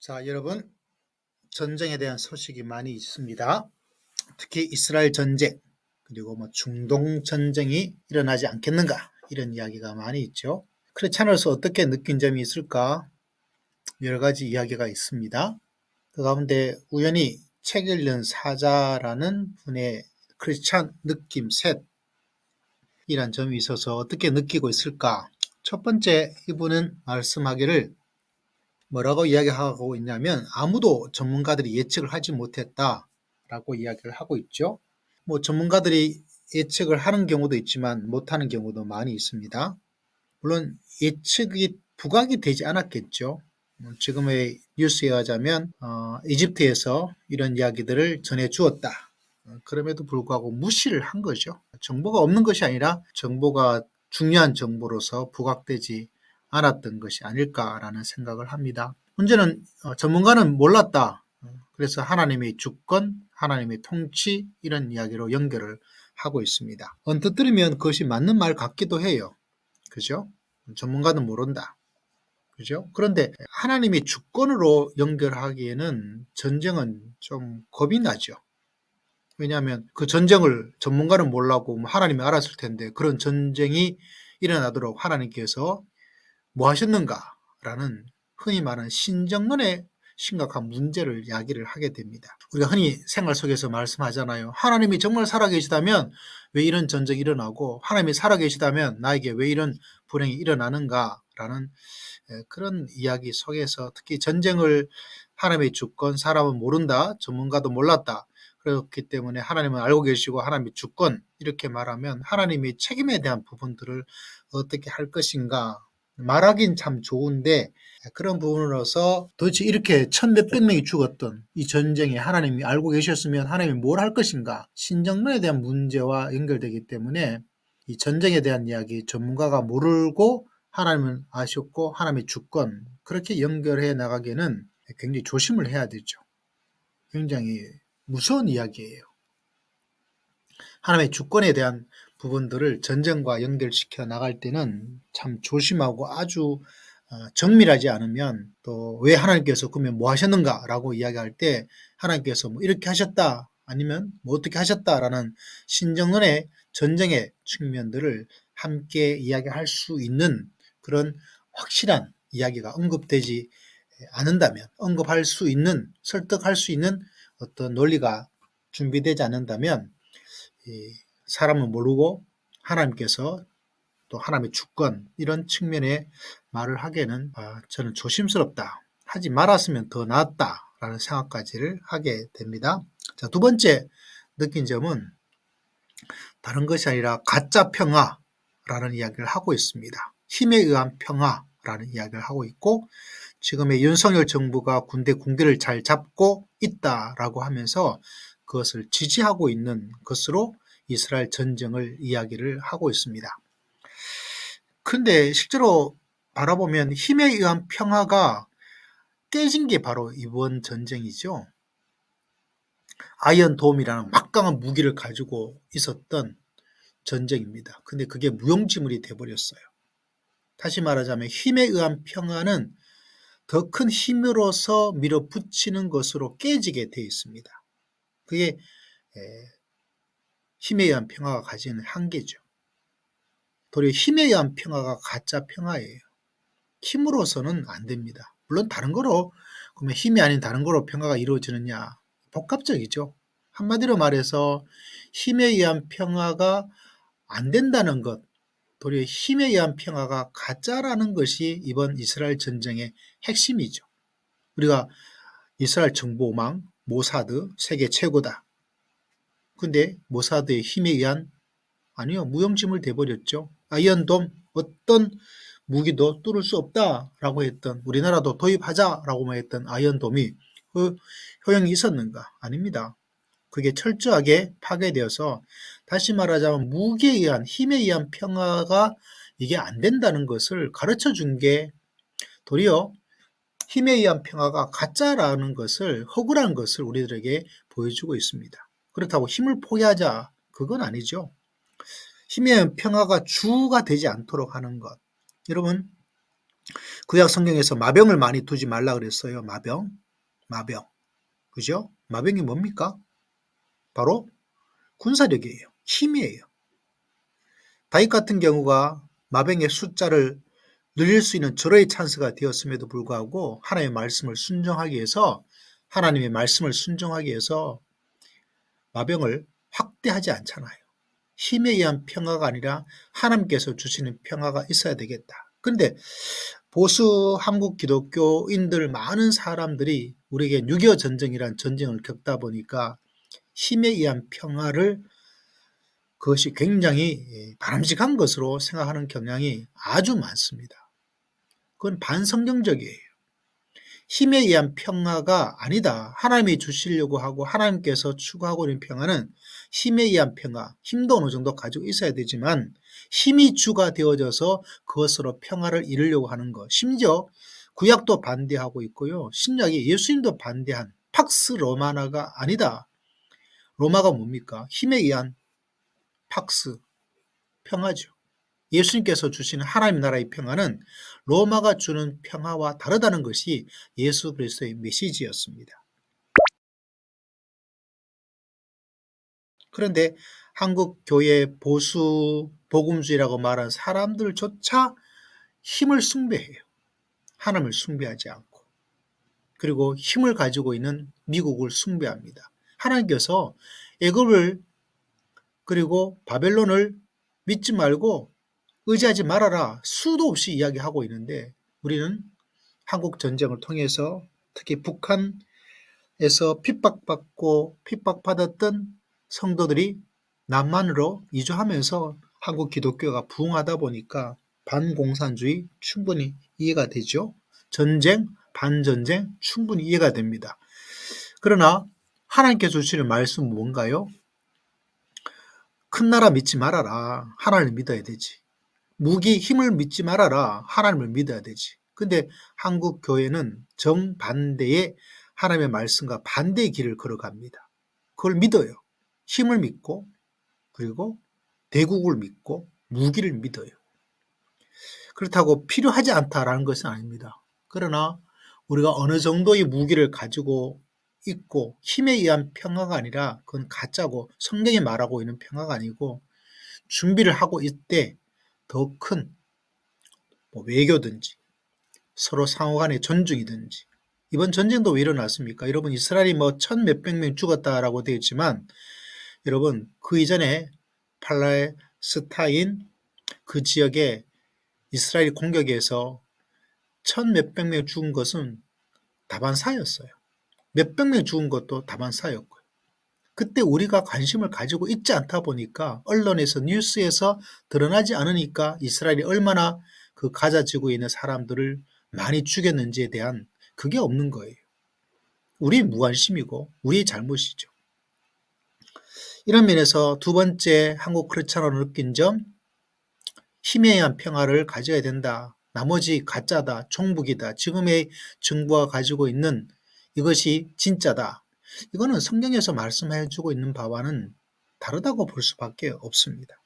자, 여러분, 전쟁에 대한 소식이 많이 있습니다. 특히 이스라엘 전쟁, 그리고 중동 전쟁이 일어나지 않겠는가, 이런 이야기가 많이 있죠. 크리스찬으로서 어떻게 느낀 점이 있을까? 여러 가지 이야기가 있습니다. 그 가운데 우연히 책 읽는 사자라는 분의 크리스찬 느낌 셋이란 점이 있어서 어떻게 느끼고 있을까? 첫 번째, 이분은 말씀하기를 뭐라고 이야기하고 있냐면 아무도 전문가들이 예측을 하지 못했다라고 이야기를 하고 있죠. 전문가들이 예측을 하는 경우도 있지만 못하는 경우도 많이 있습니다. 물론 예측이 부각이 되지 않았겠죠. 지금의 뉴스에 의하자면 이집트에서 이런 이야기들을 전해주었다. 그럼에도 불구하고 무시를 한 거죠. 정보가 없는 것이 아니라 정보가 중요한 정보로서 부각되지 않았던 것이 아닐까라는 생각을 합니다. 문제는 전문가는 몰랐다. 그래서 하나님의 주권, 하나님의 통치 이런 이야기로 연결을 하고 있습니다. 언뜻 들으면 그것이 맞는 말 같기도 해요. 그죠? 전문가는 모른다. 그죠? 그런데 하나님의 주권으로 연결하기에는 전쟁은 좀 겁이 나죠. 왜냐하면 그 전쟁을 전문가는 몰라고 하나님이 알았을 텐데 그런 전쟁이 일어나도록 하나님께서 뭐 하셨는가라는 흔히 말하는 신정론의 심각한 문제를 야기를 하게 됩니다. 우리가 흔히 생활 속에서 말씀하잖아요. 하나님이 정말 살아계시다면 왜 이런 전쟁이 일어나고 하나님이 살아계시다면 나에게 왜 이런 불행이 일어나는가라는 그런 이야기 속에서 특히 전쟁을 하나님의 주권, 사람은 모른다, 전문가도 몰랐다. 그렇기 때문에 하나님은 알고 계시고 하나님의 주권 이렇게 말하면 하나님의 책임에 대한 부분들을 어떻게 할 것인가 말하긴 참 좋은데 그런 부분으로서 도대체 이렇게 천몇백 명이 죽었던 이 전쟁에 하나님이 알고 계셨으면 하나님이 뭘 할 것인가 신정론에 대한 문제와 연결되기 때문에 이 전쟁에 대한 이야기 전문가가 모르고 하나님은 아셨고 하나님의 주권 그렇게 연결해 나가기에는 굉장히 조심을 해야 되죠. 굉장히 무서운 이야기예요. 하나님의 주권에 대한 부분들을 전쟁과 연결시켜 나갈 때는 참 조심하고 아주 정밀하지 않으면 또 왜 하나님께서 그러면 뭐 하셨는가라고 이야기할 때 하나님께서 뭐 이렇게 하셨다 아니면 뭐 어떻게 하셨다라는 신정론의 전쟁의 측면들을 함께 이야기할 수 있는 그런 확실한 이야기가 언급되지 않는다면 언급할 수 있는 설득할 수 있는 어떤 논리가 준비되지 않는다면 사람은 모르고 하나님께서 또 하나님의 주권 이런 측면의 말을 하기에는 저는 조심스럽다. 하지 말았으면 더 나았다라는 생각까지를 하게 됩니다. 자, 두 번째 느낀 점은 다른 것이 아니라 가짜 평화라는 이야기를 하고 있습니다. 힘에 의한 평화라는 이야기를 하고 있고 지금의 윤석열 정부가 군대를 잘 잡고 있다라고 하면서 그것을 지지하고 있는 것으로 이스라엘 전쟁을 이야기를 하고 있습니다. 그런데 실제로 바라보면 힘에 의한 평화가 깨진 게 바로 이번 전쟁이죠. 아이언돔이라는 막강한 무기를 가지고 있었던 전쟁입니다. 근데 그게 무용지물이 돼버렸어요. 다시 말하자면 힘에 의한 평화는 더 큰 힘으로서 밀어붙이는 것으로 깨지게 되어 있습니다. 그게 힘에 의한 평화가 가지는 한계죠. 도리어 힘에 의한 평화가 가짜 평화예요. 힘으로서는 안 됩니다. 물론 다른 거로 그러면 힘이 아닌 다른 거로 평화가 이루어지느냐 복합적이죠. 한마디로 말해서 힘에 의한 평화가 안 된다는 것 도리어 힘에 의한 평화가 가짜라는 것이 이번 이스라엘 전쟁의 핵심이죠. 우리가 이스라엘 정보망 모사드 세계 최고다. 근데 모사드의 힘에 의한 아니요 무용지물 돼버렸죠. 아이언돔 어떤 무기도 뚫을 수 없다라고 했던 우리나라도 도입하자라고만 했던 아이언돔이 그 효용이 있었는가? 아닙니다. 그게 철저하게 파괴되어서 다시 말하자면 무기에 의한 힘에 의한 평화가 이게 안 된다는 것을 가르쳐 준 게 도리어 힘에 의한 평화가 가짜라는 것을 허구라는 것을 우리들에게 보여주고 있습니다. 그렇다고 힘을 포기하자 그건 아니죠. 힘에 의한 평화가 주가 되지 않도록 하는 것. 여러분 구약 성경에서 마병을 많이 두지 말라 그랬어요. 마병. 그죠? 마병이 뭡니까? 바로 군사력이에요. 힘이에요. 다윗 같은 경우가 마병의 숫자를 늘릴 수 있는 절호의 찬스가 되었음에도 불구하고 하나님의 말씀을 순종하기 위해서 마병을 확대하지 않잖아요. 힘에 의한 평화가 아니라 하나님께서 주시는 평화가 있어야 되겠다. 그런데 보수 한국 기독교인들 많은 사람들이 우리에게 6.25 전쟁이란 전쟁을 겪다 보니까 힘에 의한 평화를 그것이 굉장히 바람직한 것으로 생각하는 경향이 아주 많습니다. 그건 반성경적이에요. 힘에 의한 평화가 아니다. 하나님이 주시려고 하고 하나님께서 추구하고 있는 평화는 힘에 의한 평화, 힘도 어느 정도 가지고 있어야 되지만 힘이 주가 되어져서 그것으로 평화를 이루려고 하는 것. 심지어 구약도 반대하고 있고요. 신약이 예수님도 반대한 팍스 로마나가 아니다. 로마가 뭡니까? 힘에 의한 팍스, 평화죠. 예수님께서 주시는 하나님 나라의 평화는 로마가 주는 평화와 다르다는 것이 예수 그리스도의 메시지였습니다. 그런데 한국 교회 보수 복음주의라고 말하는 사람들조차 힘을 숭배해요. 하나님을 숭배하지 않고. 그리고 힘을 가지고 있는 미국을 숭배합니다. 하나님께서 애굽을 그리고 바벨론을 믿지 말고 의지하지 말아라 수도 없이 이야기하고 있는데 우리는 한국 전쟁을 통해서 특히 북한에서 핍박받고 핍박받았던 성도들이 남한으로 이주하면서 한국 기독교가 부흥하다 보니까 반공산주의 충분히 이해가 되죠. 전쟁, 반전쟁 충분히 이해가 됩니다. 그러나 하나님께서 주시는 말씀은 뭔가요? 큰 나라 믿지 말아라. 하나님을 믿어야 되지. 무기, 힘을 믿지 말아라. 하나님을 믿어야 되지. 근데 한국 교회는 정반대의 하나님의 말씀과 반대의 길을 걸어갑니다. 그걸 믿어요. 힘을 믿고 그리고 대국을 믿고 무기를 믿어요. 그렇다고 필요하지 않다라는 것은 아닙니다. 그러나 우리가 어느 정도의 무기를 가지고 있고 힘에 의한 평화가 아니라 그건 가짜고 성경이 말하고 있는 평화가 아니고 준비를 하고 있대 더 큰 외교든지 서로 상호 간의 존중이든지 이번 전쟁도 왜 일어났습니까? 여러분 이스라엘이 천 몇백 명 죽었다라고 되어 있지만 여러분 그 이전에 팔레스타인 그 지역에 이스라엘 공격에서 천 몇백 명 죽은 것은 다반사였어요. 몇백 명 죽은 것도 다반사였고요. 그때 우리가 관심을 가지고 있지 않다 보니까 언론에서 뉴스에서 드러나지 않으니까 이스라엘이 얼마나 그 가자 지구에 있는 사람들을 많이 죽였는지에 대한 그게 없는 거예요. 우리 무관심이고 우리의 잘못이죠. 이런 면에서 두 번째 한국 크리스찬으로 느낀 점 힘에 의한 평화를 가져야 된다. 나머지 가짜다, 종북이다. 지금의 정부가 가지고 있는 이것이 진짜다. 이거는 성경에서 말씀해 주고 있는 바와는 다르다고 볼 수밖에 없습니다.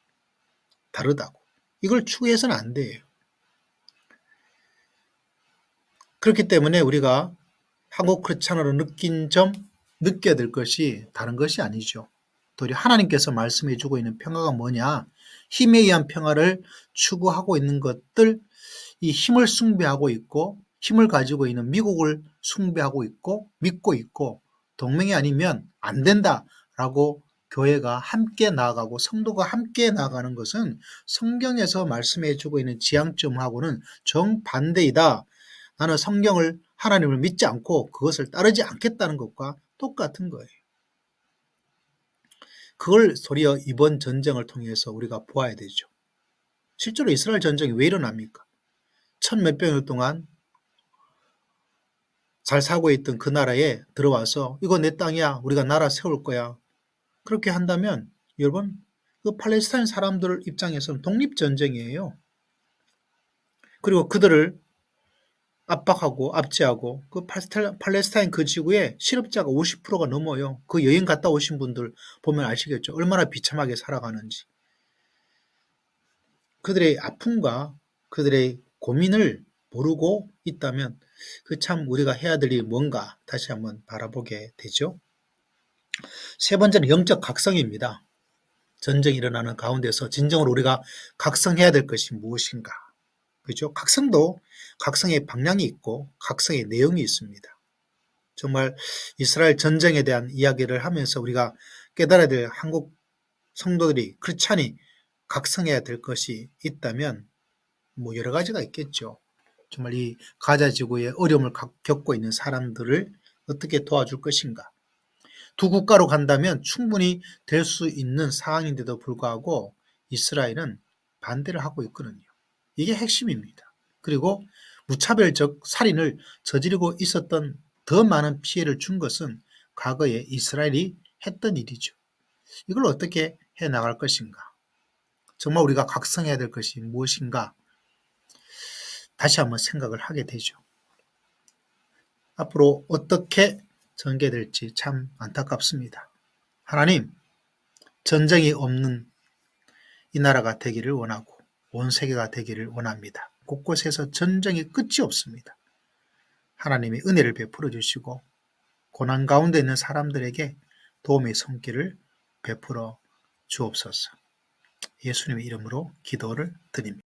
다르다고. 이걸 추구해서는 안 돼요. 그렇기 때문에 우리가 한국 크리스찬으로 느껴야 될 것이 다른 것이 아니죠. 도리어 하나님께서 말씀해 주고 있는 평화가 뭐냐? 힘에 의한 평화를 추구하고 있는 것들, 이 힘을 숭배하고 있고 힘을 가지고 있는 미국을 숭배하고 있고 믿고 있고 동맹이 아니면 안 된다라고 교회가 함께 나아가고 성도가 함께 나아가는 것은 성경에서 말씀해 주고 있는 지향점하고는 정반대이다. 나는 성경을 하나님을 믿지 않고 그것을 따르지 않겠다는 것과 똑같은 거예요. 그걸 도리어 이번 전쟁을 통해서 우리가 보아야 되죠. 실제로 이스라엘 전쟁이 왜 일어납니까? 천 몇백 년 동안 잘 살고 있던 그 나라에 들어와서 이거 내 땅이야. 우리가 나라 세울 거야. 그렇게 한다면 여러분 그 팔레스타인 사람들 입장에서는 독립전쟁이에요. 그리고 그들을 압박하고 압제하고 그 팔레스타인 그 지구에 실업자가 50%가 넘어요. 그 여행 갔다 오신 분들 보면 아시겠죠. 얼마나 비참하게 살아가는지. 그들의 아픔과 그들의 고민을 모르고 있다면 그 참 우리가 해야 될 일이 뭔가 다시 한번 바라보게 되죠. 세 번째는 영적 각성입니다. 전쟁이 일어나는 가운데서 진정으로 우리가 각성해야 될 것이 무엇인가? 그죠? 각성도 각성의 방향이 있고 각성의 내용이 있습니다. 정말 이스라엘 전쟁에 대한 이야기를 하면서 우리가 깨달아야 될 한국 성도들이 크리스찬이 각성해야 될 것이 있다면 뭐 여러 가지가 있겠죠. 정말 이 가자 지구에 어려움을 겪고 있는 사람들을 어떻게 도와줄 것인가. 두 국가로 간다면 충분히 될 수 있는 상황인데도 불구하고 이스라엘은 반대를 하고 있거든요. 이게 핵심입니다. 그리고 무차별적 살인을 저지르고 있었던 더 많은 피해를 준 것은 과거에 이스라엘이 했던 일이죠. 이걸 어떻게 해 나갈 것인가? 정말 우리가 각성해야 될 것이 무엇인가? 다시 한번 생각을 하게 되죠. 앞으로 어떻게 전개될지 참 안타깝습니다. 하나님, 전쟁이 없는 이 나라가 되기를 원하고 온 세계가 되기를 원합니다. 곳곳에서 전쟁이 끝이 없습니다. 하나님이 은혜를 베풀어 주시고 고난 가운데 있는 사람들에게 도움의 손길을 베풀어 주옵소서. 예수님의 이름으로 기도를 드립니다.